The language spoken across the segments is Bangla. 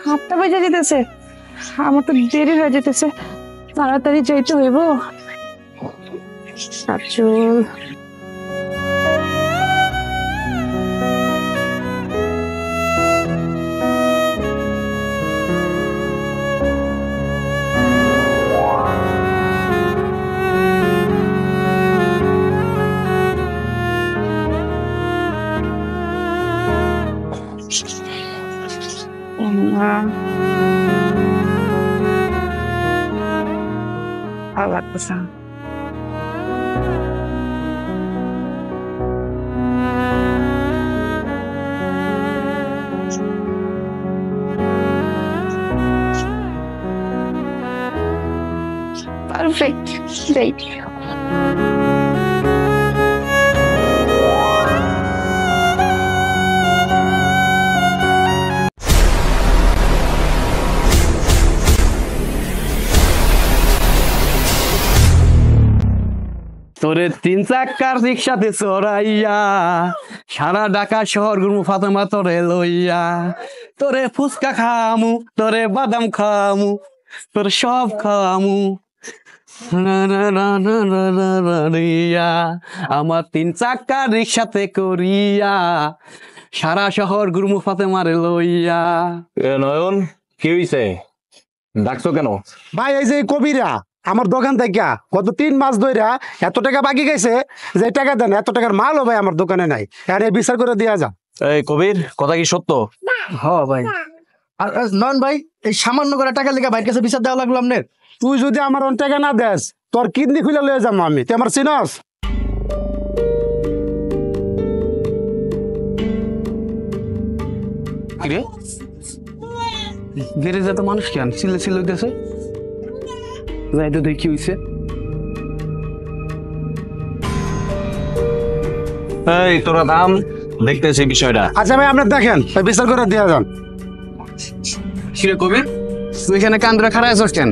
হাতটা বেজে যেতেছে, আমার তো দেরি হয়ে যেতেছে, তাড়াতাড়ি যাইতে হইব। চল ভালো লাগতেছে। Perfect. Great. তোরে 3 চাকার রিক্সাতে চড়াইয়া সারা ঢাকা শহর ঘুরমু ফাতেমা তোরে লইয়া, তোরে ফুচকা খামু, তোরে বাদাম খামু, তোর সব খামু। আমার 3 চাকার রিক্সাতে করিয়া সারা শহর ঘুরমু ফাতেমারে লইয়া। নয়ন কি হইছে, ডাকছো কেন? ভাই এই যে কবিরা আমার দোকান থেকে গত 3 মাস ধরে এত টাকা বাকি গেছে যে টাকা দেন, এত টাকার মালও ভাই আমার দোকানে নাই, আর এই বিচার করে দেওয়া যা। এই কবির, কথা কি সত্য? হ্যাঁ ভাই। আর নয়ন ভাই, এই সামান্য করে টাকা লেগে ভাইয়ের কাছে বিচার দেওয়া লাগলো আপনার? তুই যদি আমার টাকা না দেস তোর কিডনি খুলে লয়ে যাবো আমি, তুই আমার চিনস? কিরে গ্যারেজে তো মানুষ কেন চিল্লে চিল্লে হইতেছে? যাই তো দেখি হইছে। এই তোরা দাম দেখতেছি বিষয়টা। আচ্ছা ভাই আপনি দেখেন, বিচার করে দেওয়া যান। কিরে কবির, তুই এখানে কান ধরে খাড়া আছিস কেন?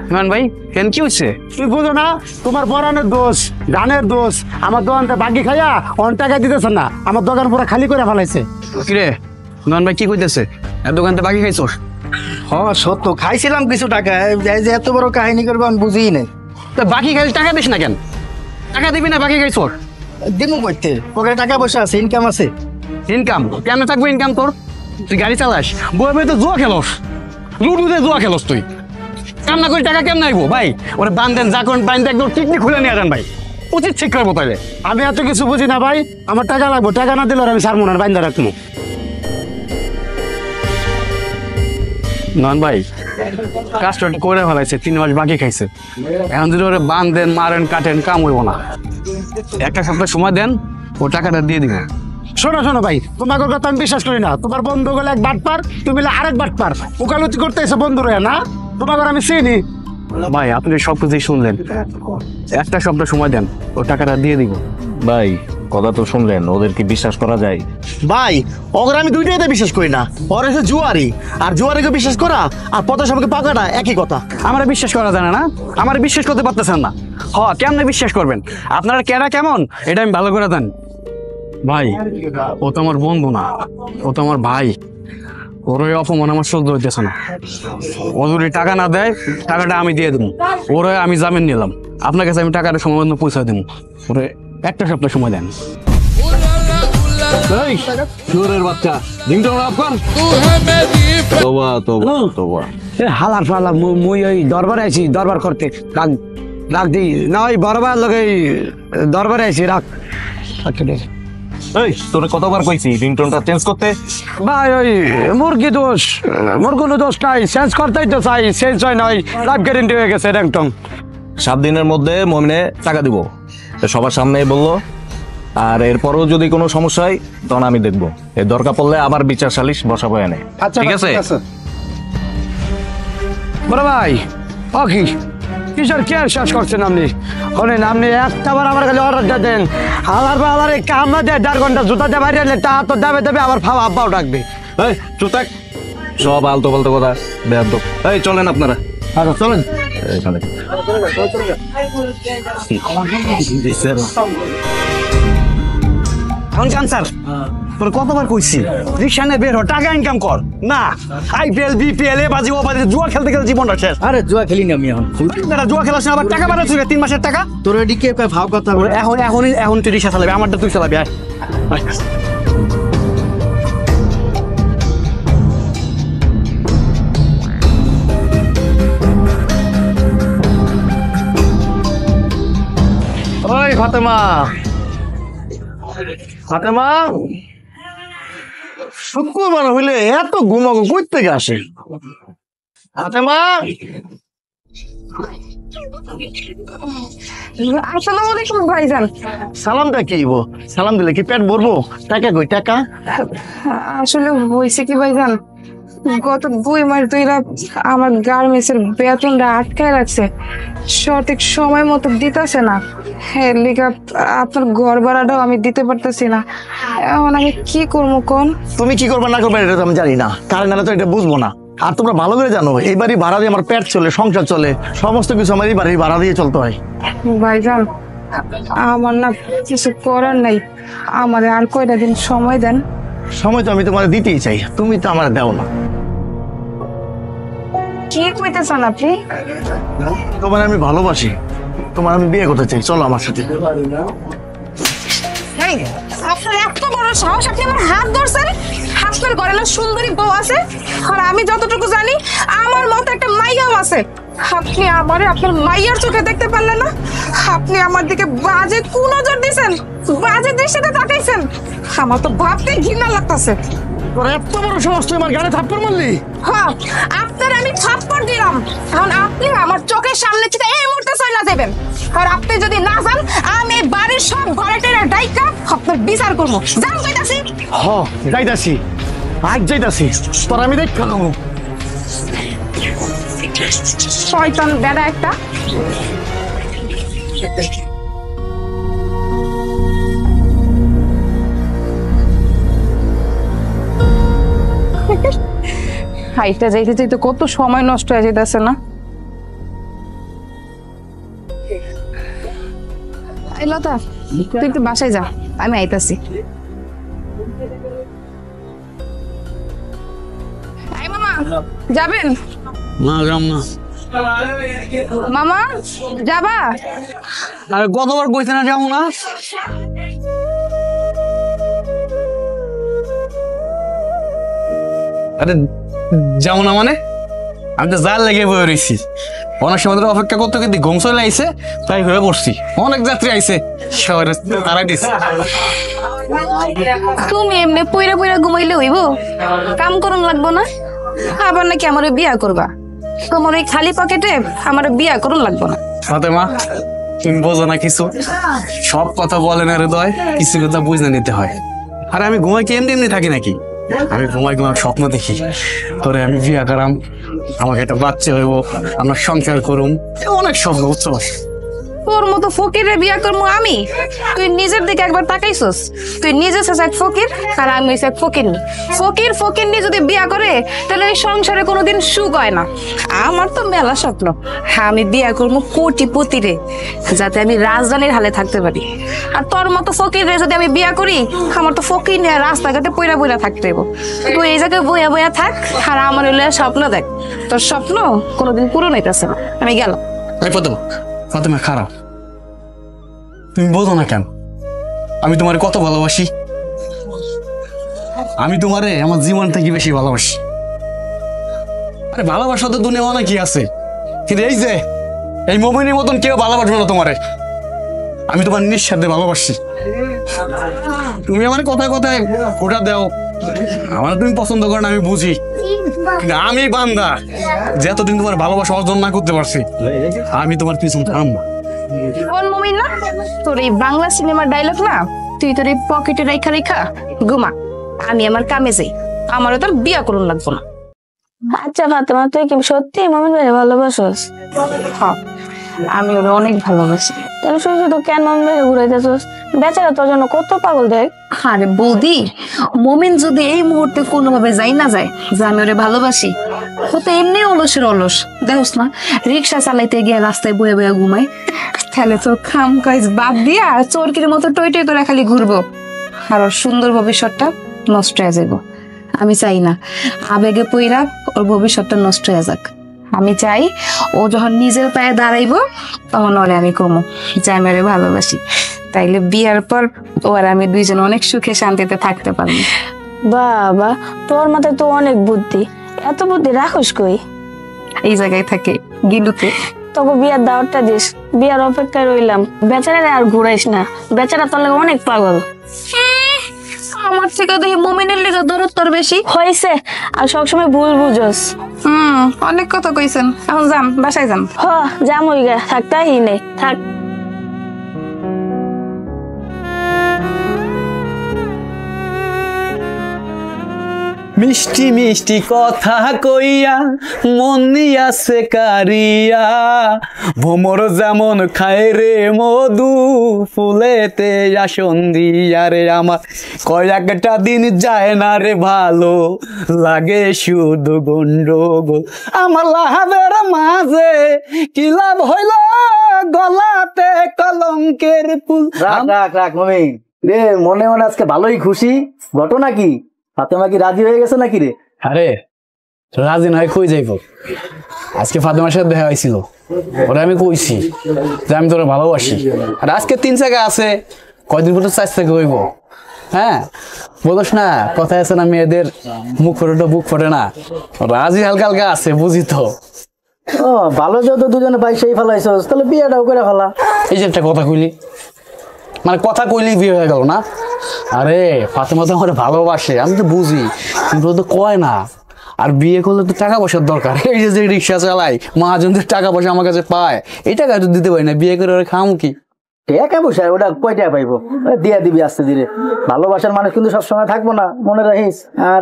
ইমান ভাই কেন কি হয়েছে? তুই বুঝো না, তোমার পরানের দোষ, গানের দোষ। আমার দোকানটা বাকি খাইয়া অন টাকা দিতেছ না, আমার দোকান পুরো খালি করে ফেলাইছে। কিরে ইমান ভাই কি কইতেছে, এর দোকানতে বাকি খাইছস? হ্যাঁ সত্য, খাইছিলাম কিছু টাকা, এই যে এত বড় কাহিনী করবো আমি বুঝিই নাই। তো বাকি খাইলে টাকা দিস না কেন? টাকা দিবি না বাকি খাইছস? দিমু করতে পকেটে টাকা পয়সা আছে, ইনকাম আছে। ইনকাম কেন থাকবো? ইনকাম তোর, তুই গাড়ি চালাস, বই বই তো জুয়া খেলস, লুডুতে জুয়া খেলস, তুই কাম না করে টাকা কেমন আইবো? ভাই ওরে বান্ধেন, যা করেন বান্ধে একদম টিকনি খুলে নিয়ে যান ভাই, উচিত ঠিক করবো তাইলে। আমি এত কিছু বুঝি না ভাই, আমার টাকা লাগবো, টাকা না দিলে আমি সারমোনার বাইন্দা রাখবো। নন ভাই কাজটা করে ফেলাইছে, 3 মাস বাকি খাইছে, এখন যদি ওরে বান্ধেন মারেন কাটেন কাম হইব না। একটা সপ্তাহ সময় দেন, ও টাকাটা দিয়ে দিব। শোনো শোনো ভাই, তোমাকে কথা আমি বিশ্বাস করি না। তোমার বন্ধু গেলে এক বাটপার, তুমি আরেক বাটপার, ওকালতি করতে এসে বন্ধু রয়ে না, তোমাকে আমি চিনি। ভাই আপনি সব কিছুই শুনলেন, একটা সপ্তাহ সময় দেন, ও টাকাটা দিয়ে দিব। ভাই কথা তো শুনলেন, ওদের কি বিশ্বাস করা যায়? ভাই ওকে আমি দুইটাইতে বিশ্বাস করি না, ওর হচ্ছে জুয়ারি, আর জুয়ারিকে বিশ্বাস করা আর পথে সবকে পাকাটা একই কথা। আমার বিশ্বাস করা জানে না, আমার বিশ্বাস করতে পারতেছেন না। কেমনে বিশ্বাস করবেন? আপনারা কেনা কেমন এটা আমি ভালো করে জানি। ভাই ও তো আমার বন্ধু না, ও তো আমার ভাই, ওর ওই অপমান আমার সহ্য হইতেছে না। ও যদি টাকা না দেয়, টাকাটা আমি দিয়ে দেবো। ওর আমি জামিন নিলাম, আপনার কাছে আমি টাকাটা সময় মতো পৌঁছা দেবো। ওরে একটা সপ্তাহ সময় দেন। বাচ্চা হালার ফালা মুই ওই দরবারে আইছি, দরবার করতে রাখ দিই না, ওই বরবার লোক দরবারে আইছি, রাখ। এই তোরে কতবার কইছি রিংটোনটা চেঞ্জ করতে? ভাই ওই মুরগি দোষ, মুরগুলো দোষ নাই, চেঞ্জ করতেই তো চাই, চেঞ্জ হয় না, ওই লাইফ গ্যারেন্টি হয়ে গেছে র্যাংটং। 7 দিনের মধ্যে মমিনে টাকা দিব, সবার সামনেই বললো। আর এরপরও যদি কোনো সমস্যা হয় তখন আমি দেখবো, এর দরকার পড়লে আবার বিচার সালিশ বসাবো এনে। ঠিক আছে? বড় ভাই ও কি কিসের কে শেষ করছেন আপনি? শোনেন আপনি একটাবার আমার কাছে অর্ডারটা দেন, আবার আবার এই কামনা দেয় 4 ঘন্টা জুতা দিয়ে বাইরে এলে তা তো দেবে দেবে, আবার ফাও আব্বাও ডাকবে। এই চুপ থাক, সব আলতো পালতো কথা বেয়াদব। এই চলেন আপনারা আচ্ছা চলেন। এখানে এখন ক্যান্সার তোর কতবার কইছি রিক্সা নিয়ে বের হ, টাকা ইনকাম কর। না, IPL BPL এ বাজি ও বাজি জুয়া খেলতে খেলতে জীবনটা শেষ। আরে জুয়া খেলি না আমি এখন বেটা জুয়া খেলাস না, আবার টাকা বাড়াচ্ছিস 3 মাসের টাকা। তোর এদিকে ভাব কথা এখন তুই রিক্সা চালাবি, আমারটা তুই চালাবি। আয় ওই ফাতেমা, ফাতেমা, শুক্রবার হইলে এত ঘুমাগো কই থেকে আসে? ফাতেমা, আসসালামু আলাইকুম ভাইজান। সালামটা কি হইবো? সালাম দিলে কি পেট ভরবো? টাকা কই টাকা? আসলে হয়েছে কি ভাইজান, গত 2 মাস ধরে আমার গার্মেন্টসের বেতনটা আটকায় রাখছে, সঠিক সময় মতো দিতেছে না। এর লিগা আপনার ঘর ভাড়াটাও আমি দিতে পারতেছি না। এখন আমি কি করবো কোন? তুমি কি করবে না করবে এটা তো আমি জানি না, কারণ না তো এটা বুঝবো না। আর তোমরা ভালো করে জানো এই বাড়ি ভাড়া দিয়ে আমার পেট চলে, সংসার চলে, সমস্ত কিছু আমার এই বাড়ি ভাড়া দিয়ে চলতে হয়। ভাইজান আমার না কিছু করার নাই, আমাদের আর কয়টা দিন সময় দেন। সময় তো আমি তোমার দিতেই চাই, তুমি তো আমার দাও না। কি কইতেছেন আপনি? তোমার আমি ভালোবাসি, তোমার আমি বিয়ে করতে চাই, চলো আমার সাথে। এই, আপনার এত বড় সাহস, আপনি আমার হাত ধরছেন? আপনার ঘরে না সুন্দরী বউ আছে, আর আমি যতটুকু জানি আমার মতো একটা মাইয়াও আছে। আপনি আমারে আপনার মাইয়ার চোখে দেখতে পারলেন না? আপনি আমার দিকে বাজে কোন নজর দিছেন, বাজে দৃষ্টিতে তাকাইছেন। আমার তো ভাবতেই ঘৃণা লাগতেছে। তোর এত বড় সাহস, তুই আমার গাড়ি থাপ্পড় মারলি? হ্যাঁ, আপনার আমি থাপ্পড় দিলাম, এখন আপনি আমার চোখের সামনে থেকে এই মুহূর্তে চলে যাবেন। আর আপনি যদি না যান, আমি বাড়ির সব ঘরেটের ডাইকা আপনার বিচার করবো। যান কইতাছি। হ যাইতাছি, আজ যাইতাছি, তোর আমি দেখ খাবো। শয়তান বেড়া একটা। হাইটা যাইতে যাইতে কত সময় নষ্ট হয়ে যাইতেছে না? এই লতা, তুই একটু বাসায় যা, আমি আইতাছি। এই মামা, যাবেন? না যাম না। মামা যাবা? আরে কতবার কইছে না যাবো না? আরে যাবো না মানে? আমি তো জাল লেগে বয়ে রয়েছি, অনেক সময় ধরে অপেক্ষা করতে কিন্তু ঘুম চলে আইছে, তাই হয়ে পড়ছি। অনেক যাত্রী আইছে, শহরে তারা দিছে। তুমি এমনি পইরা পইরা ঘুমাইলে হইব? কাম করুন লাগবো না? আবার নাকি আমার বিয়া করবা? তোমার ওই খালি পকেটে আমার বিয়া করুন লাগবো না। ফাতেমা, তুমি বোঝো না কিছু, সব কথা বলে না হৃদয়, কিছু কথা বুঝে নিতে হয়। আরে আমি ঘুমাই কি এমনি এমনি থাকি নাকি? আমি ঘুমাই স্বপ্ন দেখি, তোরে আমি বিয়া করাম, আমাকে একটা বাচ্চা হইব, আমরা সংসার করুম, অনেক স্বপ্ন বুঝছো। তোর মতো ফকিরে বিয়া করবো আমি? তুই নিজের দিকে একবার তাকাইছস? তুই নিজে এক ফকির, আর আমি হইছি এক ফকিরনি। ফকির ফকিরনি যদি বিয়া করে, তাহলে ওই সংসারে কোনোদিন সুখ হয় না। আমার তো মেলা স্বপ্ন, আমি বিয়া করবো কোটিপতিরে, যাতে আমি রাজধানীর হালে থাকতে পারি। আর তোর মতো ফকিরে যদি আমি বিয়া করি, আমার তো ফকির নিয়ে রাস্তাঘাটে পইরা পইরা থাকতে হইব। তুই এই জায়গায় বইয়া বইয়া থাক, আর আমার হইলে স্বপ্ন দেখ। তোর স্বপ্ন কোনোদিন পূরণ হইতেছে না। আমি গেলাম। ফাতেমা, ফাতেমা খারাপ, তুমি বোঝো না কেন? আমি তোমারে কত ভালোবাসি, আমি তোমারে আমার জীবন থেকে বেশি ভালোবাসি। আরে ভালোবাসা তো দুনিয়া অনেকই আছে, কিন্তু এই যে এই মোমিনের মতন কেউ ভালোবাসবে না তোমারে। আমি তোমার নিঃস্বার্থে ভালোবাসি। তুমি আমার কথায় কথায় ওটা দাও, আমার তুমি পছন্দ করো না আমি বুঝি, কিন্তু আমি বান্দা যে এতদিন তোমার ভালোবাসা অর্জন না করতে পারছি, আমি তোমার পিছন থাম না। কোন মুমিন না? তোর এই বাংলা সিনেমার ডায়লগ না, তুই তোর এই পকেটে রেখা রেখা ঘুমা, আমি আমার কামে যাই, আমারও তোর বিয়া করুন লাগবো না। আচ্ছা ফাতেমা, তুই কি সত্যি মমিন ভাইরে ভালোবাসোস? হ্যাঁ, আমি ওরা অনেক ভালোবাসি। তাহলে শুধু শুধু কেন মমিন ঘুরাইতেছস? বেচারা তোর জন্য কত পাগল দেখ। আরে বৌদি, মমিন যদি এই মুহূর্তে কোনোভাবে যাই না যায় যে আমি ওরে ভালোবাসি, ও তো এমনি অলসের অলস। দেখোস না, রিক্সা চালাইতে গিয়ে রাস্তায় বয়ে বয়ে ঘুমায়। তাহলে তোর খাম কাজ বাদ দিয়া চোরকির মতো টই টই করে খালি ঘুরবো, আর ওর সুন্দর ভবিষ্যৎটা নষ্ট হয়ে যাবো। আমি চাই না আবেগে পইরা ওর ভবিষ্যৎটা নষ্ট হয়ে যাক। আমি চাই ও যখন নিজের পায়ে দাঁড়াইবো তখন ওরে আমি কমো যে আমি ওরে ভালোবাসি। তাইলে বিয়ার পর ও আর আমি দুইজন অনেক সুখে শান্তিতে থাকতে পারবো। বাবা, তোর মাথায় তো অনেক বুদ্ধি, এত বুদ্ধি রাখস কই? এই জায়গায় থাকে গিলুতে। তোকে বিয়ার দাওয়াতটা দিস, বিয়ার অপেক্ষায় রইলাম। বেচারা আর ঘুরাইস না, বেচারা তোর লাগে অনেক পাগল। আমার থেকে দেখি মমিনের লেগে দরদ তোর বেশি হয়েছে, আর সবসময় ভুল বুঝস। অনেক কথা কইছেন, এখন যান বাসায় যান। হ, যাম ওই গা, থাকতাই নেই, থাক। মিষ্টি মিষ্টি কথা কইয়া মন নিয়াছে কারিয়া, ভোমর যেমন খায় রে মধু ফুলেতে আসন দিয়া রে। আমার কয়েকটা দিন যায় না রে ভালো লাগে শুধু গন্ডগোল। আমার লাহাবের মাঝে কি লাভ হইল গলাতে কলঙ্কের ফুল। রাখ মমিন রে, মনে মনে আজকে ভালোই খুশি। ঘটনা কি? ফাতেমা কি রাজি হয়ে গেছে নাকি রে? আরে রাজি নয় কই যাইব, আজকে ফাতেমার সাথে দেখা হয়েছিল, ওরা আমি কইছি যে আমি তোরা ভালোবাসি। আর আজকে 3 জায়গা আছে, কয়দিন পর 4 থেকে হইব। হ্যাঁ বলোস না, কথা আছে না, মেয়েদের মুখ ফোটে তো বুক ফোটে না। রাজি হালকা হালকা আছে, বুঝি তো। ও ভালো, যেহেতু দুজনে ভাই সেই ফেলাইছস, তাহলে বিয়েটাও করে ফেলা। এই যে একটা কথা কইলি, মানে কথা কইলি বিয়ে হয়ে গেল না? আরে ফাতেমা তো আমার ভালোবাসে, আমি তো বুঝি, কিন্তু তো কয় না। আর বিয়ে করলে তো টাকা পয়সার দরকার। এই যে রিক্সা চালাই, মহাজনদের টাকা পয়সা আমার কাছে পায়, এই টাকা তো দিতে পারি না, বিয়ে করে ওরা খামু কি? টাকা পয়সা ওটা কয় টাকা পাইবো? দিয়া দিবি আস্তে ধীরে। ভালোবাসার মানুষ কিন্তু সবসময় থাকবো না, মনে রাখিস। আর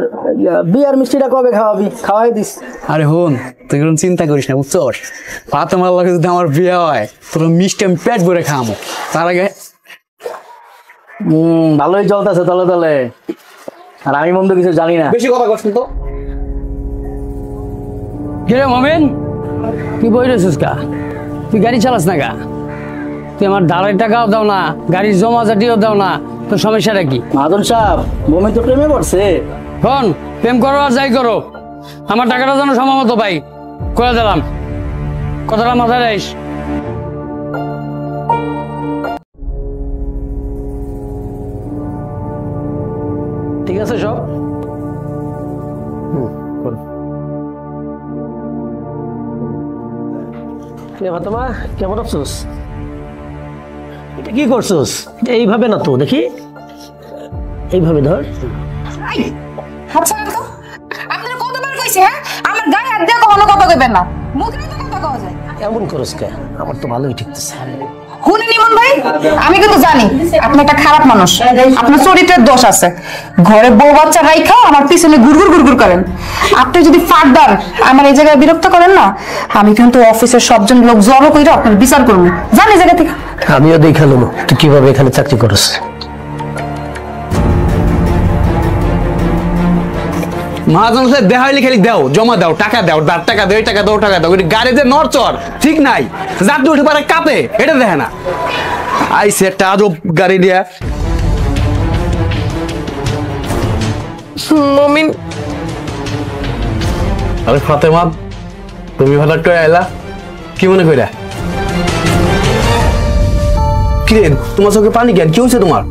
বিয়ার মিষ্টিটা কবে খাওয়াবি? খাওয়াই দিস। আরে হন, তুই কোনো চিন্তা করিস না, বুঝছস? ফাতেমার লগে যদি আমার বিয়ে হয়, তোর মিষ্টি আমি পেট ভরে খামো। তার আগে ভালোই চলতেছে তলে তলে, আর আমি মন্দ কিছু জানি না। বেশি কথা করছিস তো। কিরে মোমেন, তুই বই রয়েছিস কা? তুই গাড়ি চালাস না কা? তুই আমার ধারের টাকাও দাও না, গাড়ির জমা জাটিও দাও না, তোর সমস্যাটা কি? মাদন সাহেব, মমিন তো প্রেমে পড়ছে। শোন, প্রেম করো আর যাই করো, আমার টাকাটা যেন সময় মতো পাই, করে দিলাম। কথাটা মাথায় রাখিস। ঠিক আছে সব? ফাতেমা, কেমন আছোস? এটা কি করছোস? এটা এইভাবে না তো, দেখি এইভাবে ধর। আচ্ছা তো আপনারা কতবার কইছে, হ্যাঁ আমার গায়ে হাত দিয়ে কখনো কথা কইবেন না, মুখে তো কথা কওয়া যায়। এমন করস কে? আমার তো ভালোই ঠিকতেছে। শুনেন ইমন ভাই, আমি কিন্তু জানি আপনি একটা খারাপ মানুষ, আপনার চরিত্রের দোষ আছে। ঘরে বউ বাচ্চা রাইখা আমার পিছনে গুড়গুড় গুড়গুড় করেন। আপনি যদি ফার্দার আমার এই জায়গায় বিরক্ত করেন না, আমি কিন্তু অফিসের সবজন লোক জড়ো কইরা আপনার বিচার করব। জানি জায়গা থেকে। আমিও দেখালাম তুই কিভাবে এখানে চাকরি করস। মহাজন সাহেব দেখাইলে খালি দাও, জমা দাও, টাকা দাও, টাকা দাও, টাকা দাও, টাকা দাও। গাড়িতে নড়চড় ঠিক নাই, যাত্রী উঠে পারে কাঁপে, এটা দেখে না। আইসে একটা আজব গাড়ি দিয়া। মমিন, আরে ফাতেমা, তুমি হঠাৎ করে আইলা, কি মনে কইরা? কি রে, তোমার চোখে পানি কেন? কি হয়েছে তোমার?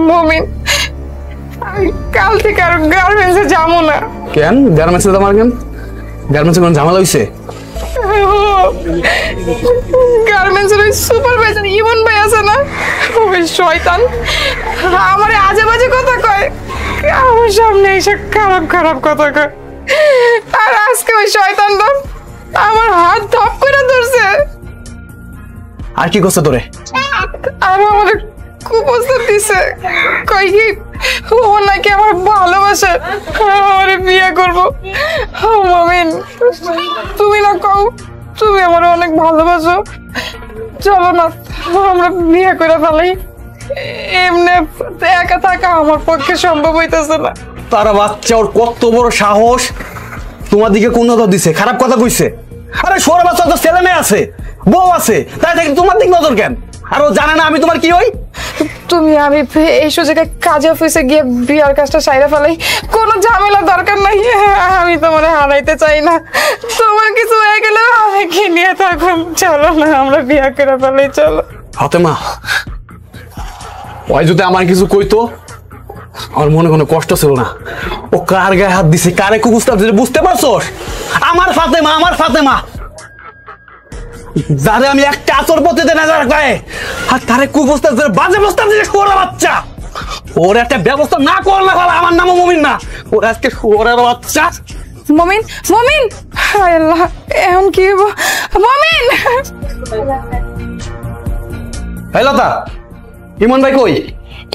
মমিন, আমি কাল থেকে আর গার্মেন্টসে যাবো না। কেন গার্মেন্টসে তোমার কেন? গার্মেন্টসে কোন ঝামেলা হয়েছে? গার্মেন্টসের ওই সুপারভাইজার ইমন ভাই আছে না, ওই শয়তান আমারে আজে বাজে কথা কয়, আমার সামনে এসে খারাপ খারাপ কথা কয়। আর আজকে ওই শয়তানটা আমার হাত ধপ করে ধরছে। আর কি করছে তোরে? আর আমাদের কুপ্রস্তাব দিছে, কই কি ও নাকি আমার ভালোবাসে, আমার বিয়ে করবো। মমিন, তুমি না কও তুমি আমার অনেক ভালোবাসো, চলো না আমরা বিয়ে করে ফেলাই। এমনি একা থাকা আমার পক্ষে সম্ভব হইতেছে না। তারা বাচ্চা, ওর কত বড় সাহস তোমার দিকে কোন নজর দিছে, খারাপ কথা কইছে? আরে সোরা বাচ্চা তো ছেলে মেয়ে আছে, বউ আছে, তাই থেকে তোমার দিক নজর কেন? আর ও জানে না আমি তোমার কি হই? আমি এই সুযোগে কাজে অফিসে গিয়ে বিয়ার কাজটা সাইরা ফেলাই, কোনো ঝামেলা দরকার নাই। আমি তোমার হারাইতে চাই না, তোমার কিছু হয়ে গেলে আমি কি নিয়ে থাকুন। চলো না আমরা বিয়া করে ফেলাই, চলো। ফাতেমা, ওই যদি আমার কিছু কইতো আমার মনে কোনো কষ্ট ছিল না। ও কার গায়ে হাত দিছে, কারে কুকুস্তাব দিছে বুঝতে পারছোস? আমার ফাতেমা, আমার ফাতেমা, যারে আমি একটা আচর পথে দেয় না যার গায়ে, আর তারে কুকুস্তাব দিছে, বাজে প্রস্তাব দিছে শুয়োরের বাচ্চা। ওর একটা ব্যবস্থা না করলে ভালো, আমার নামও মুমিন না, ওর আজকে শুয়োরের বাচ্চা। মমিন, মমিন, হায় আল্লাহ, এখন কি হবো? মমিন! এই লতা, ইমন ভাই কই?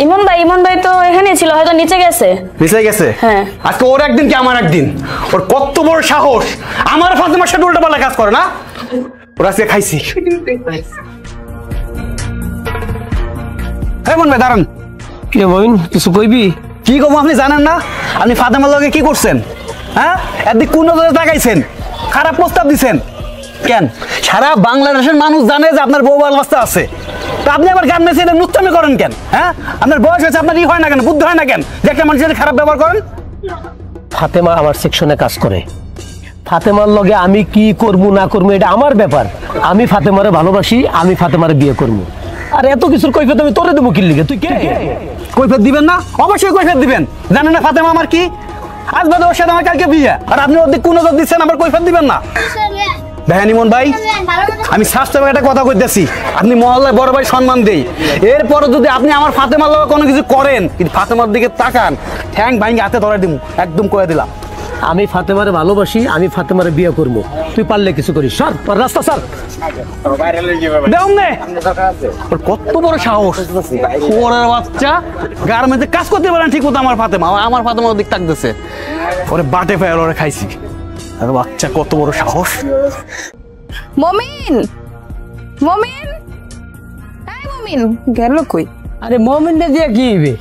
ইমন ভাই তো এখানে ছিল, হয়তো নিচে গেছে। নিচে গেছে? হ্যাঁ। আজকে ওর একদিন কি আমার একদিন? ওর কত বড় সাহস, আমার ফাতেমার সাথে উল্টা পাল্টা কাজ করে না? ওর আজকে খাইছি। হ্যাঁ মন ভাই দাঁড়ান। কি মইন, কিছু কইবি? কি কম আপনি জানেন না আপনি ফাতেমার লগে কি করছেন? হ্যাঁ, একদিন কোন নজরে তাকাইছেন, খারাপ প্রস্তাব দিছেন কেন? সারা বাংলাদেশের মানুষ জানে যে আপনার বউ অবস্থা আছে, তো আপনি আবার গান মেসে নুচ্চামি করেন কেন? হ্যাঁ, আপনার বয়স হয়েছে, আপনার ই হয় না কেন, বুদ্ধি হয় না কেন যে একটা মানুষের খারাপ ব্যবহার করেন? ফাতেমা আমার সেকশনে কাজ করে, ফাতেমার লগে আমি কি করবো না করবো এটা আমার ব্যাপার। আমি ফাতেমারে ভালোবাসি, আমি ফাতেমারে বিয়ে করবো। আর এত কিছুর কৈফিয়ত আমি তোরে দেবো কি লিগে? তুই কে? কৈফিয়ত দিবেন না? অবশ্যই কৈফিয়ত দিবেন। জানেন না ফাতেমা আমার কি? আজ বাদে ওর সাথে আমার কালকে বিয়ে, আর আপনি ওর দিক কোন নজর দিচ্ছেন, আবার কৈফিয়ত দিবেন না? দেখেন ইমন ভাই, আমি স্বাস্থ্য একটা কথা কইতেছি, আপনি মহল্লায় বড় ভাই সম্মান দেই, এরপরে যদি আপনি আমার ফাতেমার লগে কোনো কিছু করেন, কিন্তু ফাতেমার দিকে তাকান, ঠ্যাং ভাঙ্গি হাতে ধরে দিমু, একদম কয়ে দিলাম। আমি ফাতেমারে ভালোবাসি, আমি ফাতেমারে বিয়ে করবো। তুই পারলে কিছু করিস, সর তোর রাস্তা সর। দেও নে, ওর কত বড় সাহস, ওরের বাচ্চা গার্মেন্টে কাজ করতে পারেন ঠিক মতো। আমার ফাতেমার দিক তাকতেছে, ওরে বাটে ফেয়ার ওরে খাইছি। আর বাচ্চা কত বড় সাহস। মমিন, মমিন, এই মমিন গেল কই? আরে মমিনটা দিয়ে কি হইবে?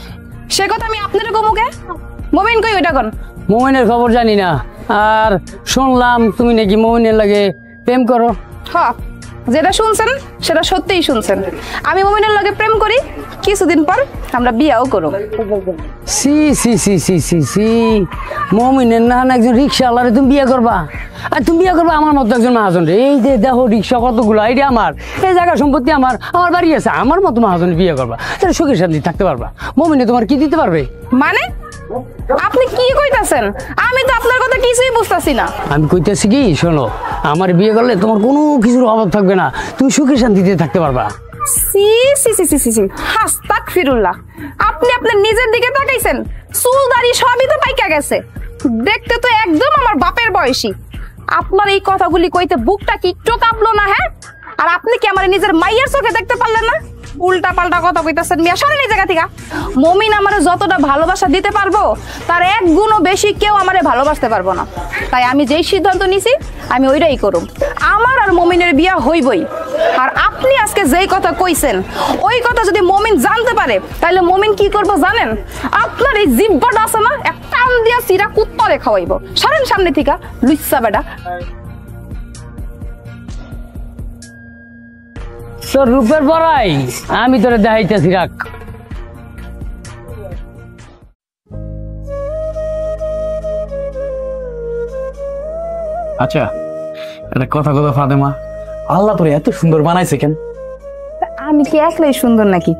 সে কথা আমি আপনারে কমুকে। মমিন কই ওইটা কোন? মমিনের খবর জানি না, আর শুনলাম তুমি নাকি মমিনের লাগে প্রেম করো। হ্যাঁ, যেটা শুনছেন সেটা সত্যিই শুনছেন। আমি মমিনের লগে প্রেম করি, কিছুদিন পর আমরা বিয়াও করব। সি সি সি সি সি সি মমিনের না একজন রিক্সাওয়ালারে তুমি বিয়ে করবা? আর তুমি বিয়ে করবা আমার মতো একজন মহাজন রে? এই যে দেখো রিক্সা কতগুলো, এইটা আমার, এই জায়গা সম্পত্তি আমার, আমার বাড়ি আছে, আমার মতো মহাজন বিয়ে করবা, তাহলে সুখের শান্তি থাকতে পারবা। মমিনে তোমার কি দিতে পারবে? মানে আপনি কি কইতাছেন? আমি তো আপনার কথা কিছুই বুঝতাছি না। আমি কইতেছি কি, শোনো, আমার বিয়ে করলে তোমার কোনো কিছুর অভাব থাকবে না, তুমি সুখে শান্তিতে থাকতে পারবা। সি সি সি সি সি আস্তাগফিরুল্লাহ, আপনি আপনার নিজের দিকে তাকাইছেন, চুল দাড়ি সবই তো পাইকা গেছে, দেখতে তো একদম আমার বাপের বয়সী। আপনার এই কথাগুলি কইতে বুকটা কি একটু কাঁপলো না? হ্যাঁ, আর আপনি কি আমার নিজের মাইয়ের চোখে দেখতে পারলেন না? উল্টা পাল্টা কথা কইতাছেন মিয়া, সরেন এই জায়গা থেকে। মমিন আমারে যতটা ভালোবাসা দিতে পারবো তার এক গুণও বেশি কেউ আমারে ভালোবাসতে পারবো না। তাই আমি যেই সিদ্ধান্ত নিছি আমি ওইটাই করব। আমার আর মমিনের বিয়া হইবই। আর আপনি আজকে যেই কথা কইছেন ওই কথা যদি মমিন জানতে পারে তাহলে মমিন কি করবো জানেন? আপনার এই জিব্বাটা আছে না, এক টান দিয়া সিরা কুত্তরে খাওয়াইবো। সরেন সামনে থেকে লুচ্চা বেটা। তোর রূপের বড়াই আমি তোরে দেখাইতেছি, রাখ। আচ্ছা, একটা কথা ফাতেমা, আল্লাহ তোরে এত সুন্দর বানাইছে কেন? আমি কি একলাই সুন্দর নাকি?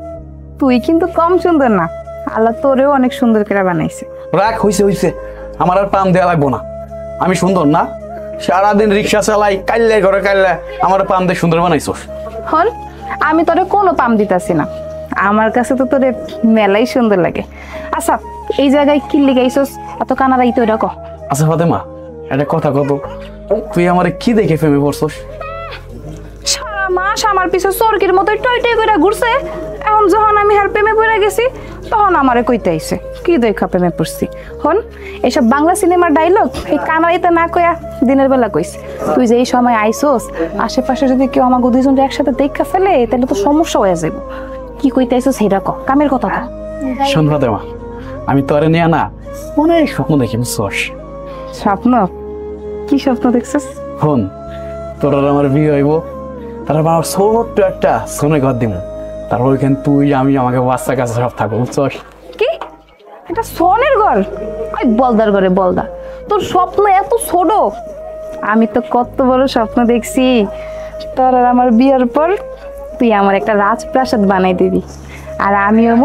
তুই কিন্তু কম সুন্দর না, আল্লাহ তোরেও অনেক সুন্দর করে বানাইছে। রাখ, হইছে, আমার আর পাম দেওয়া লাগবো না। আমি সুন্দর না? সারাদিন রিক্সা চালাই, কাইলে ঘরে কাইলে আমার পাম দিয়ে সুন্দর বানাইছস। হন, আমি তোরে কোনো পাম দিতাছি না, আমার কাছে তো তোরে মেলাই সুন্দর লাগে। আচ্ছা, এই জায়গায় কি লিগাইছস এত কানারাই তো? এটা কহ। আচ্ছা ফাতেমা, একটা কথা কত, তুই আমারে কি দেখে প্রেমে পড়ছস? সারা মাস আমার পিছে চরকির মতো টই টই করে ঘুরছে। এখন যখন আমি হার প্রেমে পড়ে গেছি তখন আমারে কইতে আইছে কি দেখা প্রেমে পড়ছি। হন এসব বাংলা সিনেমার ডায়লগ এই কানাইতে না কইয়া দিনের বেলা কইস। তুই যে এই সময় আইসোস আশেপাশে যদি কেউ আমাকে দুইজনকে একসাথে দেখা ফেলে তাহলে তো সমস্যা হয়ে যাবে। কি কইতে আইসোস সেটা ক, কামের কথা ক। শোন ফাতেমা, আমি তোরে নিয়ে না অনেক স্বপ্ন দেখি বুঝছস। স্বপ্ন? কি স্বপ্ন দেখছিস? হন তোর আর আমার বিয়ে হইব, তারপর আমার ছোট্ট একটা সোনে ঘর দিব, তারপর ওইখানে তুই আমি আমাকে বাচ্চা কাছে সব থাকবো বুঝছস। কি এটা সোনের ঘর? ওই বলদার ঘরে বলদা, তোর স্বপ্ন এত ছোট। আমি তো কত বড় স্বপ্ন দেখছি, তোর আর আমার বিয়ের পর তুই আমার একটা রাজপ্রাসাদ বানাই দিবি, আর আমি হব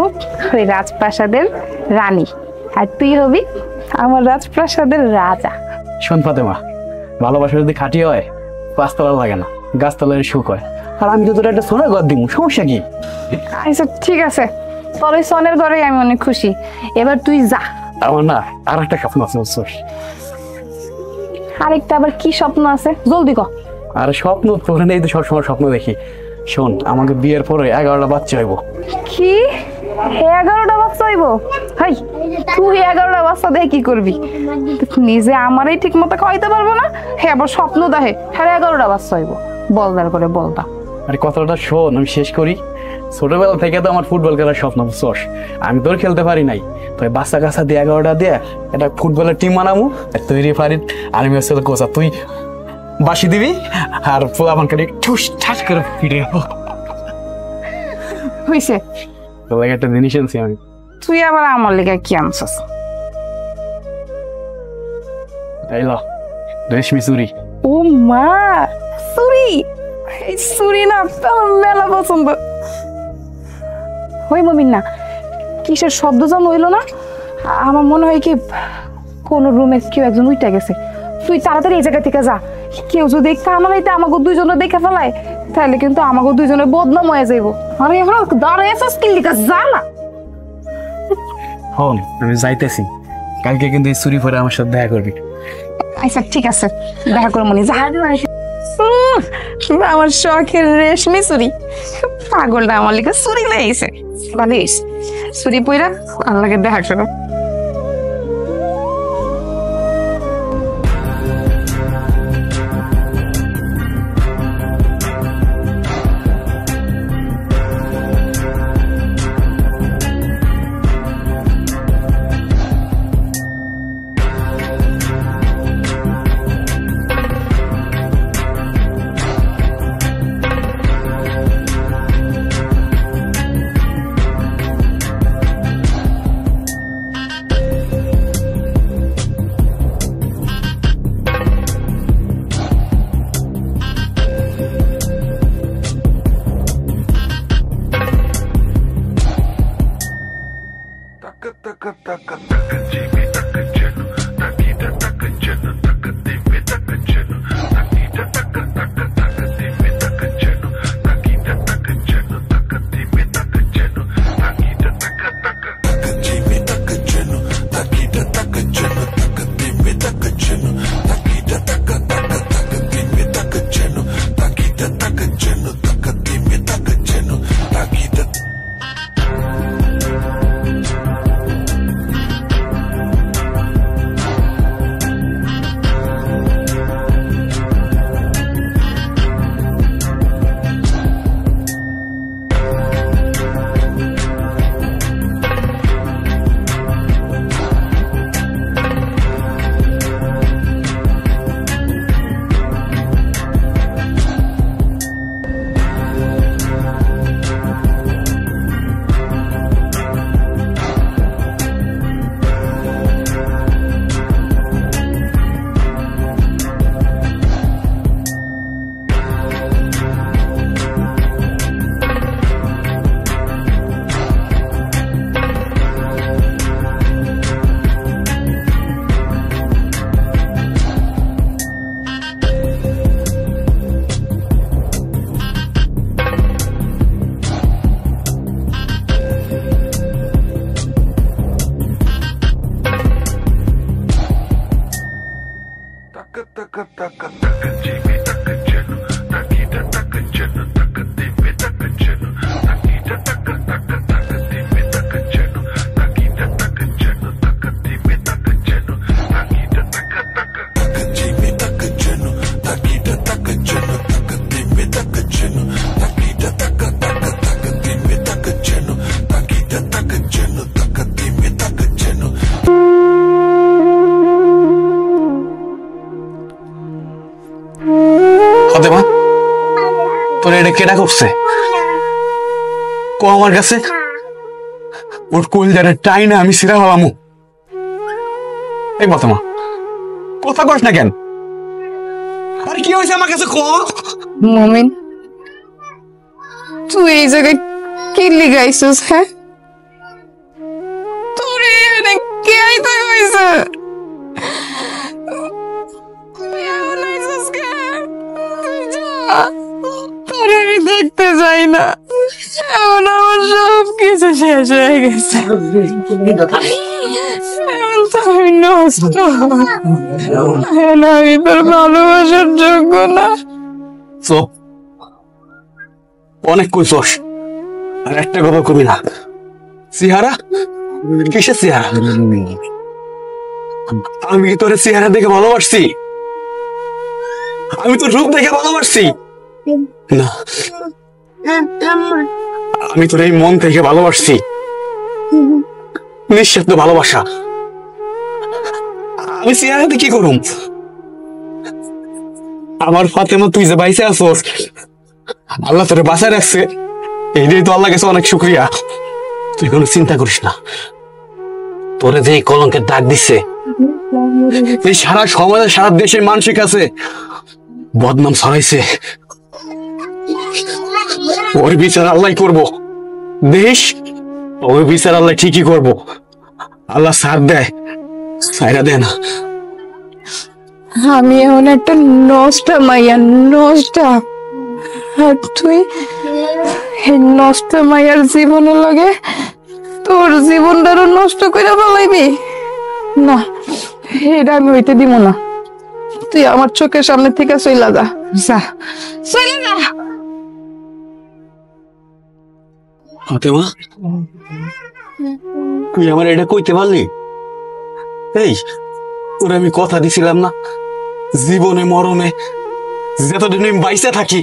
ওই রাজপ্রাসাদের রানী, আর তুই হবি আমার রাজপ্রাসাদের রাজা। শোন ফাতেমা, ভালোবাসা যদি খাঁটি হয় পাঁচতলা লাগে না, গাছতলার সুখ হয়। আর আমি তো তোর একটা সোনার ঘর দিব, সমস্যা কি? আচ্ছা ঠিক আছে, তোর ওই সোনের ঘরে আমি অনেক খুশি। এবার তুই যা। আমার না আর একটা স্বপ্ন আছে বুঝছস। আরেকটা আবার কি স্বপ্ন আছে? জলদি ক। আর স্বপ্ন তোর নেই তো, সবসময় স্বপ্ন দেখি। শোন, আমাকে বিয়ের পরে 11টা বাচ্চা হইব। কি 11টা বাচ্চা হইব? হাই তুই 11টা বাচ্চা দিয়ে কি করবি? নিজে আমারই ঠিক মতো খাওয়াইতে পারবো না, হে আবার স্বপ্ন দেখে হ্যাঁ 11টা বাচ্চা হইব। বলদার করে বলদা। আরে কথাটা শোন, আমি শেষ করি। ছোটবেলা থেকে তো আমার ফুটবল খেলার স্বপ্ন বুঝছস। আমি তোর খেলতে পারি নাই, তো বাচ্চা কাছা দিয়ে 11টা দিয়ে একটা ফুটবলের টিম বানাবো, তৈরি পারি। আর আমি হচ্ছে কোচা, তুই বাসি দিবি আর আমার কাছে ঠুস ঠাস করে ফিরে হইছে। তোর লাগে একটা জিনিস আনছি আমি। তুই আবার আমার লেগে কি আনছস? এই ল রেশমি চুরি। ও মা, চুরি! এই চুরি না আমার মেলা পছন্দ। হই মমিন না, কিসের শব্দ যেন হইলো না? আমার মনে হয় কি কোন রুমে কেউ একজন উইটা গেছে। তুই তাড়াতাড়ি এই জায়গা থেকে যা। কেউ যদি কামাইতে আমাকে দুইজনে দেখে ফেলায় তাহলে কিন্তু আমাকে দুইজনের বদনাম হয়ে যাইব। আরে এখন দাঁড়ায় আছিস কি লিখা, যা না। হন আমি যাইতেছি, কালকে কিন্তু এই চুরি পরে আমার সাথে দেখা করবি। আচ্ছা ঠিক আছে, দেখা করে মনে যা। আমার শখের রেশমি চুরি, পাগলটা আমার লিখে চুরি লেগেছে। ভালো চুরি পইরা আল্লাহকে দেখা করো। তোর এটা কেটা করছে কো আমার কাছে, ওর কলজারে টাই না আমি সিরা হলামু। এই বতমা কথা কস না কেন? আর কি হয়েছে আমার কাছে কো। মমিন, তুই এই জায়গায় কি লিগাইছিস? হ্যাঁ, তোর এখানে কে আইতে হয়েছে? তুই এমন আইছিস কেন? তুই যা, তোর আমি দেখতে যাই না। এখন আমার সব কিছু শেষ হয়ে গেছে। এখন তো আমি নষ্ট, এখন আমি তোর ভালোবাসার যোগ্য না। চুপ, অনেক কইছস, আর একটা কথা কবি না। চেহারা কিসের চেহারা? আমি কি তোর চেহারা দেখে ভালোবাসছি? আমি তোর রূপ দেখে ভালোবাসছি না, আমি তোর এই মন থেকে ভালোবাসছি। নিঃস্বার্থ ভালোবাসা। আমি চেহারাতে কি করুম? আমার ফাতেমা, তুই যে বাইসে আসোস, আল্লাহ তোরে বাঁচায় রাখছে, এইটাই তো আল্লাহ কাছে অনেক শুক্রিয়া। তুই কোনো চিন্তা করিস না, তোরে যে এই কলঙ্কের দাগ দিচ্ছে, এই সারা সমাজে সারা দেশের মানুষের কাছে বদনাম ছড়াইছে, ওর বিচার আল্লাহ করবো। দেশ ওর বিচার আল্লাহ ঠিকই করবো। আল্লাহ সাথ দেয়, সাইরা দেয় না। আমি এখন একটা নষ্টা মাইয়া, নষ্টা। আর তুই এই নষ্ট মাইয়ার জীবনের লাগে তোর জীবনটারও নষ্ট করে ফেলাইবি না, এটা আমি হইতে দিব না। তুই আমার চোখের সামনে থেকে চইলা যা, যা চলে যা। ফাতেমা, তুই আমার এটা কইতে পারলি? এই তোরে আমি কথা দিছিলাম না, জীবনে মরণে যতদিন আমি বাইসে থাকি,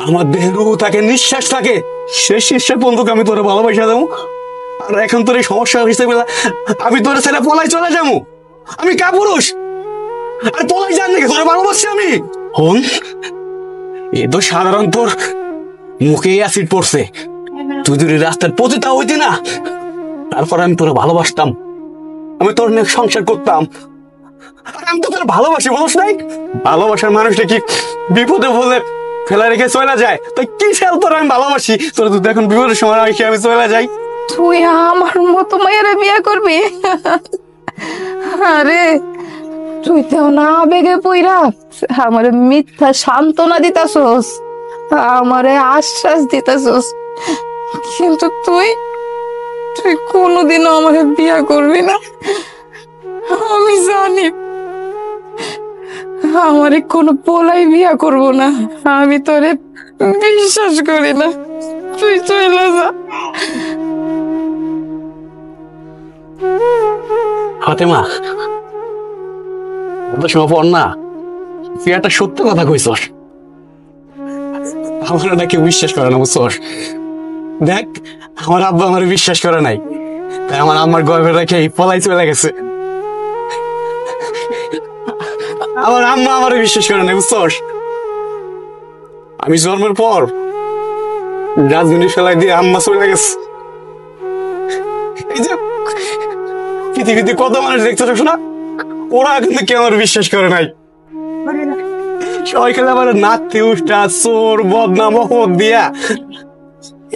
আমার দেহের রূহ থাকে, নিঃশ্বাস থাকে, শেষ নিঃশ্বাস বন্ধুকে আমি তোরে ভালোবাসা দেবো। আর এখন তোর এই সমস্যা হিসেবে আমি তোর ছেলে পলাই চলে যাবো? আমি কাপুরুষ আর পলাই যান নাকি? তোরে ভালোবাসছি আমি। হন, এ তো সাধারণ তোর মুখে অ্যাসিড পড়ছে, তুই যদি রাস্তার পতিতা হইতি না, তারপর আমি তোরে ভালোবাসতাম, আমি তোর নিয়ে সংসার করতাম। আর আমি তো তোর ভালোবাসি, বলস নাই? ভালোবাসার মানুষটা কি বিপদে বলে ফেলা রেখে চলে যায়? তাই কি খেয়াল তোর আমি ভালোবাসি, তোর যদি এখন বিপদের সময় রেখে আমি চলে যাই? তুই আমার মতো মায়ের বিয়ে করবি? আরে তুই তো না আবেগে পইরা আমারে মিথ্যা সান্ত্বনা দিতাছস, আমারে আশ্বাস দিতাছস, কিন্তু তুই তুই কোনোদিনও আমাকে বিয়ে করবি না। আমি জানি আমারে কোনো পোলাই বিয়ে করব না। আমি তোরে বিশ্বাস করি না, তুই চলে যা। ফাতেমা, অত সময় পর না, তুই একটা সত্য কথা কইছস, আমার না কেউ বিশ্বাস করে না, বুঝছস? দেখ, আমার আব্বা আমার বিশ্বাস করে নাই, তাই আমার আম্মার গর্ভে রেখে পলাই চলে গেছে। আমার আম্মা আমার বিশ্বাস করে নাই, বুঝছস? আমি জন্মের পর রাজধানী ফেলাই দিয়ে আম্মা চলে গেছে। এই যে পৃথিবীতে কত মানুষ দেখতেছ না, ওরা কিন্তু কেউ আমার বিশ্বাস করে নাই। সবাই খেলে আমার নাতি উষ্টা চোর বদনাম অপদ দিয়া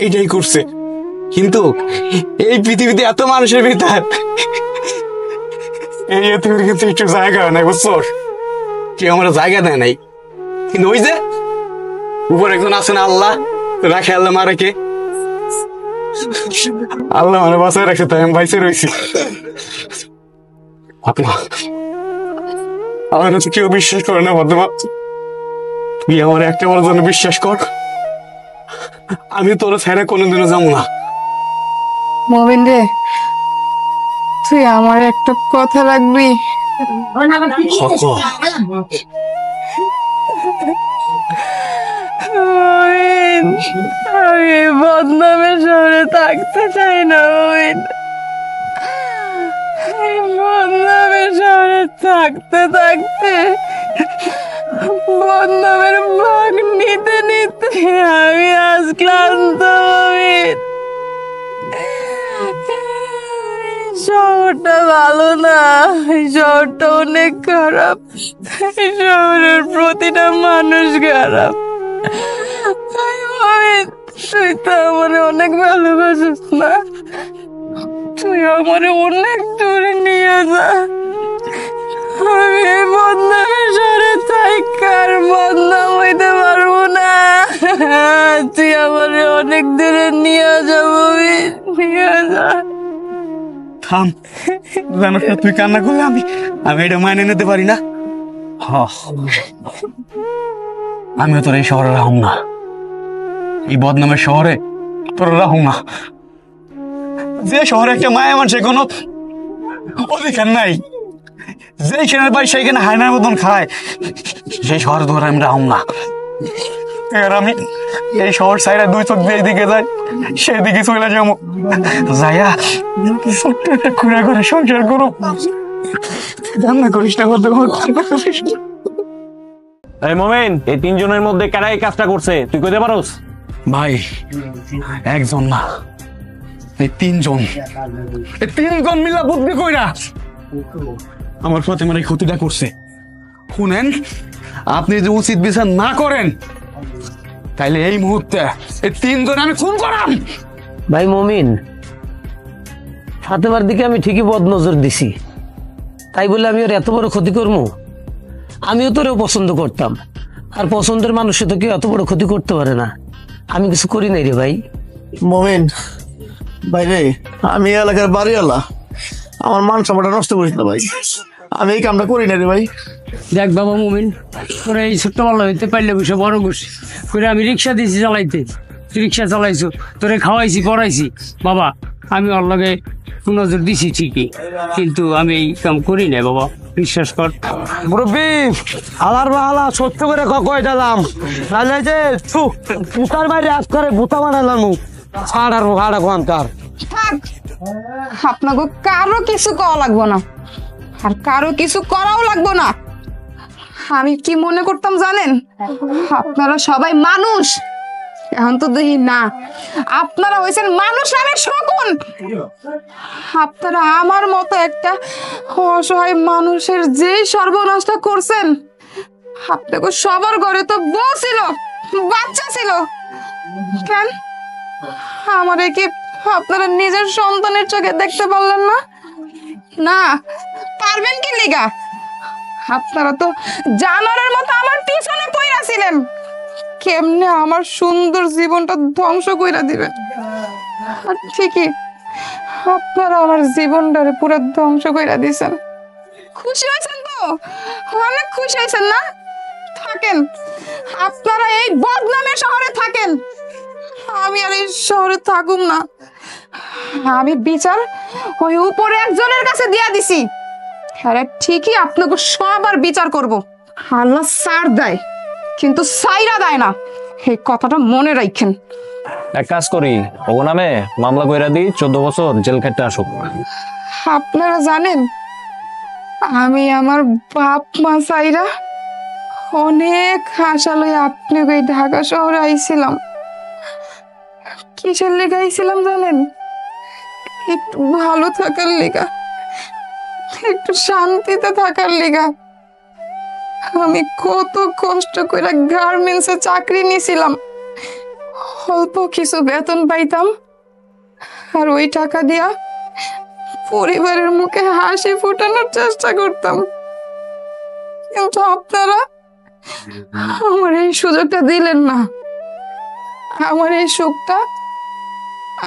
এইটাই করছে। কিন্তু এই পৃথিবীতে এত মানুষের ভিতর এই এতিমের কিন্তু একটু জায়গা নাই, বুঝছস? কেউ আমার জায়গা দেয় নাই। কিন্তু ওই যে উপর একজন আছেন আল্লাহ, রাখে আল্লাহ মা রেখে, আল্লাহ মানে বাঁচায় রাখছে, তাই আমি বাইসে রয়েছি। আমার তো কেউ বিশ্বাস করে না বর্তমান, তুই আমার একটা বড় জন্য বিশ্বাস কর, আমি তোর ছেড়ে কোনোদিনও যাবো না। মবিন রে, তুই আমার একটা কথা রাখবি? আমি বদনামের শহরে থাকতে চাই না। বদনামের শহরে থাকতে থাকতে বদনামের ভাগ নিয়ে নিতে নিতে আমি আজ ক্লান্ত মমিন। শহরটা ভালো না, শহরটা অনেক খারাপ, শহরের প্রতিটা মানুষ খারাপ। মমিন, তুই তো আমার অনেক ভালোবাসিস না, তুই আমার অনেক দূরে নিয়ে যা। আমি এই বদনামের শহরে থাকার বদনাম হইতে পারবো না, তুই আমার অনেক দূরে নিয়ে যা মমিন, নিয়ে যা। থাম, জানোস না তুই কান্না করলে আমি এটা মাইনে নিতে পারি না। আমিও তোর এই শহরে রাহুম না, এই বদনামের শহরে তোর রাহুম না। যে শহরে একটা মায়া মানুষের কোনো অধিকার নাই, যেখানে পাই সেইখানে হায়নার মতন খায়, সেই শহরে তোর আমি রাহুম না। আর আমি এই শহর সাইডে দুই চোখ দিয়ে দিকে যাই, সেদিকে চলে যাবো, যাইয়া ছোট্ট একটা খুঁড়া করে সংসার করো। রান্না করিস না, এই মোমেন, এই তিনজনের মধ্যে কারা এই কাজটা করছে তুই কইতে পারোস? ভাই একজন না, এই তিনজন মিলা বুদ্ধি কইরা আমার ফাতেমার এই ক্ষতিটা করছে। শুনেন, আপনি যদি উচিত বিচার না করেন তাইলে এই মুহূর্তে এই তিনজন আমি খুন করাম। ভাই মমিন, ফাতেমার দিকে আমি ঠিকই বদনজর দিছি, তাই বলে আমি ওর এত বড় ক্ষতি করবো? আমিও তোরেও পছন্দ করতাম, আর পছন্দের মানুষে তো কেউ এত বড় ক্ষতি করতে পারে না। আমি কিছু করি নাই রে ভাই। মমিন ভাই রে, আমি এই এলাকার বাড়িওয়ালা, আমার মান সম্মানটা নষ্ট করিস না ভাই, আমি এই কামটা করি না রে ভাই। দেখ বাবা মুমিন, তোরা এই ছোট্ট ভালো হইতে পারলে বসে বড় খুশি করে আমি রিক্সা দিয়েছি চালাইতে, রিক্সা চালাইছো, তোরে খাওয়াইছি পড়াইছি। বাবা আমি ওর লগে নজর দিছি ঠিকই, কিন্তু আমি এই কাম করি না বাবা, বিশ্বাস কর। মুরব্বী আলার বা আলা সত্য করে কয় দিলাম, নাহলে যে পুতার বাইরে আজ করে ভূতা বানালাম ছাড় আর ভাড়া কোয়ানকার। থাক, আপনাকে কারো কিছু করা লাগবো না, আর কারো কিছু করাও লাগবো না। আমি কি মনে করতাম জানেন, আপনারা সবাই মানুষ, এখন তো দেখি না আপনারা হয়েছেন মানুষ নামের শকুন। আপনারা আমার মতো একটা অসহায় মানুষের যে সর্বনাশটা করছেন। আপনাকে সবার ঘরে তো বউ ছিল, বাচ্চা ছিল, কেন আমারে কি আপনারা নিজের সন্তানের চোখে দেখতে পারলেন না? না পারবেন কি লিগা? আপনারা তো জানোয়ারের মতো আমার পিছনে পইরা ছিলেন, কেমনে আমার সুন্দর জীবনটা ধ্বংস কইরা দিবেন। আর ঠিকই আপনারা আমার জীবনটারে পুরো ধ্বংস কইরা দিয়েছেন। খুশি হয়েছেন তো? অনেক খুশি হয়েছেন না? থাকেন, আপনারা এই বদনামের শহরে থাকেন, আমি আর এই শহরে থাকুম না। আমি বিচার ওই উপরে একজনের কাছে দিয়া দিছি, আরে ঠিকই আপনাকে সবার বিচার করব। আল্লাহ সার দেয় কিন্তু সাইরা দেয় না, এই কথাটা মনে রাখেন। এক কাজ করি, ওর নামে মামলা কইরা দিই, 14 বছর জেল খেটে আসুক। আপনারা জানেন আমি আমার বাপ মা সাইরা অনেক আশা লই আপনি ওই ঢাকা শহরে আইছিলাম। কিসের লেগে আইছিলাম জানেন? একটু ভালো থাকার লেগা, একটু শান্তিতে থাকার লেগা। আমি কত কষ্ট করে গার্মেন্টসে চাকরি নিয়েছিলাম, অল্প কিছু বেতন পাইতাম, আর ওই টাকা দিয়া পরিবারের মুখে হাসি ফোটানোর চেষ্টা করতাম। কিন্তু আপনারা আমার এই সুযোগটা দিলেন না, আমার এই সুখটা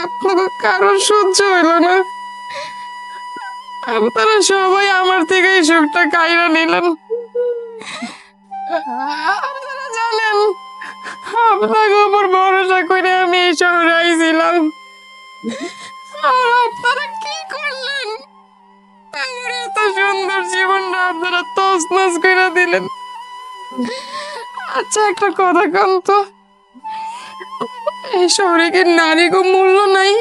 আপনাকে কারোর সহ্য হইল না। আপনারা সবাই আমার থেকে এই সুখটা কাইরা নিলেন। আপনারা জানেন আপনাকে উপর ভরসা করে আমি এই শহরে আইছিলাম, আর আপনারা কি করলেন? আমার এত সুন্দর জীবনটা আপনারা তছনছ করে দিলেন। আচ্ছা একটা কথা কন তো, এই শহরে কি নারী কো মূল্য নাই,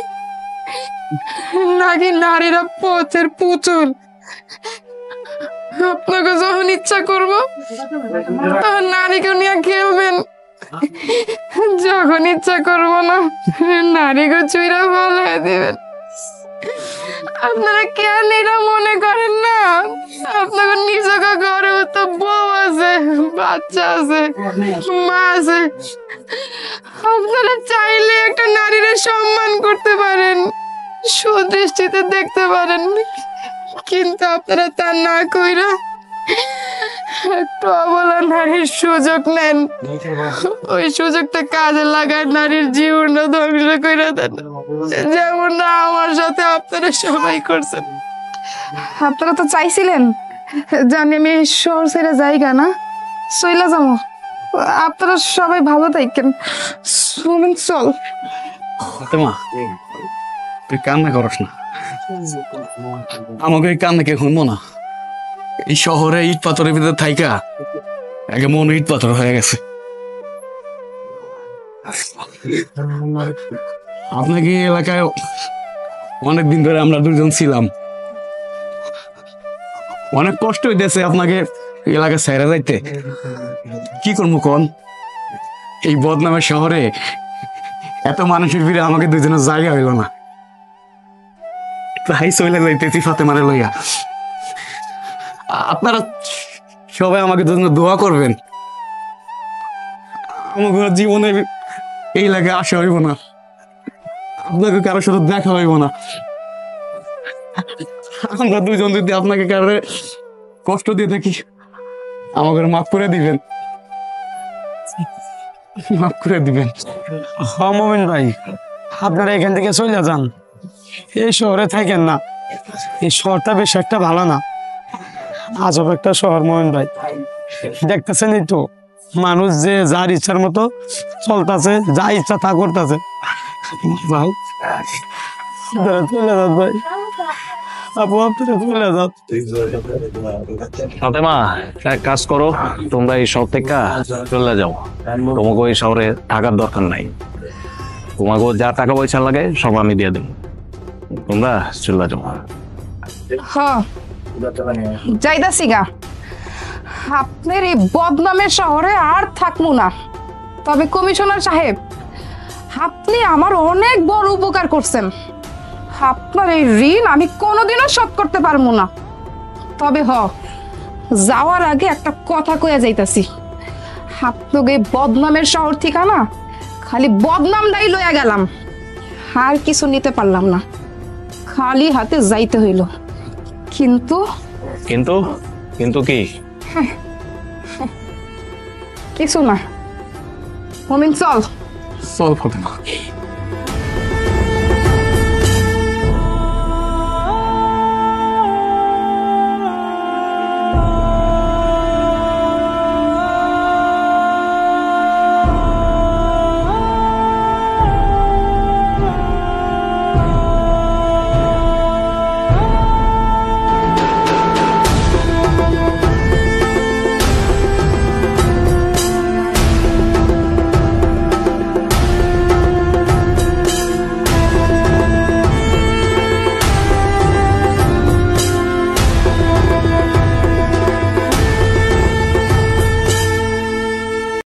নাকি নারীরা পথের পুতুল? আপনাকে যখন ইচ্ছা করবো তখন নারীকে নিয়ে খেলবেন, যখন ইচ্ছা করবো না নারীকে চুইরা ফেলাই দিবেন। আপনারা কেন এটা মনে করেন না? আপনাদের নিজেকে ঘরেও তো বউ আছে, বাচ্চা আছে, মা আছে। আপনারা চাইলে একটা নারীর সম্মান করতে পারেন, সুদৃষ্টিতে দেখতে পারেন, কিন্তু আপনারা তা না কইরা একটু অবলা নারীর সুযোগ নেন। ওই সুযোগটা কাজে লাগায় নারীর জীবনটা ধ্বংস করে দেন, যেমন না আমার সাথে আপনারা সবাই করছেন। আপনারা তো চাইছিলেন জানি আমি শহর ছেড়ে জায়গা না চইলা যাবো। আপনারা সবাই ভালো থাকেন। চল ফাতেমা, তুই কান্না করস না, আমাকে এই কান্না কে শুনবো না। এই শহরে ইট পাথরের ভিতরে থাইকা আগে মন ইট পাথর হয়ে গেছে। আপনাকে এই এলাকায় অনেকদিন ধরে আমরা দুজন ছিলাম, অনেক কষ্ট হইতেছে আপনাকে এলাকা ছেড়ে যাইতে। কি করবো কোন, এই বদনামের শহরে এত মানুষের ভিড়ে আমাকে দুজনের জায়গা হইল না, তাই চলে যাইতেছি ফাতেমারে লইয়া। আপনারা সবাই আমাকে জন্য দোয়া করবেন, আমাকে জীবনে এই লাগে আসা হইব না, আপনাকে কারোর সাথে দেখা হইব না। আমরা দুজন যদি আপনাকে কারো কষ্ট দিয়ে থাকি আমাকে মাফ করে দিবেন, মাফ করে দিবেন। হ্যাঁ মোমিন ভাই, আপনারা এখান থেকে চলে যান, এই শহরে থাকেন না। এই শহরটা বেশ একটা ভালো না, আজব একটা শহর মোমিন ভাই। দেখতেছেনই তো মানুষ যে যার ইচ্ছার মতো চলতেছে, যা ইচ্ছা তা করতেছে। ভাই আপনারা চলে যান ভাই, আপু আপনারা চলে যান। ফাতেমা, এক কাজ করো, তোমরা এই শহর থেকে চলে যাও। তোমাকে ওই শহরে থাকার দরকার নাই, তোমাকে যা টাকা পয়সা লাগে সব আমি দিয়ে দেবো, তোমরা চলে যাও। হ্যাঁ যাইতাছি গা। আপনার এই বদনামের শহরে আর থাকবো না। তবে কমিশনার সাহেব, আপনি আমার অনেক বড় উপকার করছেন। আপনার এই ঋণ আমি কোনোদিনও শোধ করতে পারবো না। তবে যাওয়ার আগে একটা কথা কইয়া যাইতাছি, আপনাকে বদনামের শহর ঠিকানা খালি বদনামটাই লইয়া গেলাম, আর কিছু নিতে পারলাম না, খালি হাতে যাইতে হইল। কিন্তু কিন্তু কিন্তু কি? কিছু না। মমিন চল। চল ফাতেমা।